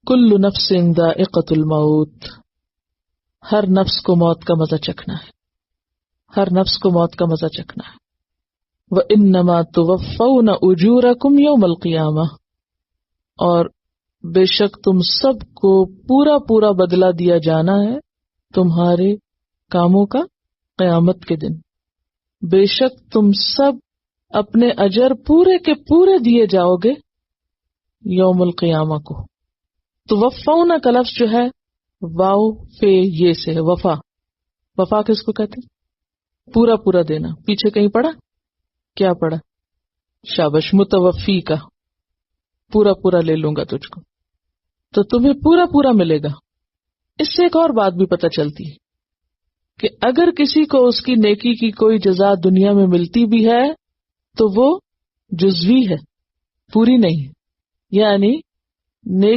کل نفس ذائقۃ الموت، ہر نفس کو موت کا مزہ چکھنا ہے، ہر نفس کو موت کا مزہ چکھنا ہے۔ وَإِنَّمَا تُوَفَّوْنَ أُجُورَكُمْ يَوْمَ الْقِيَامَةِ، اور بے شک تم سب کو پورا پورا بدلہ دیا جانا ہے تمہارے کاموں کا قیامت کے دن۔ بے شک تم سب اپنے اجر پورے کے پورے دیے جاؤ گے یوم القیامہ کو۔ توفون کا لفظ جو ہے واو فے یہ سے ہے، وفا۔ وفا کس کو کہتے ہیں؟ پورا پورا دینا۔ پیچھے کہیں پڑھا؟ کیا پڑھا؟ شابش، متوفی کا، پورا پورا لے لوں گا تجھ کو، تو تمہیں پورا پورا ملے گا۔ اس سے ایک اور بات بھی پتہ چلتی ہے کہ اگر کسی کو اس کی نیکی کی کوئی جزا دنیا میں ملتی بھی ہے تو وہ جزوی ہے، پوری نہیں، یعنی نیک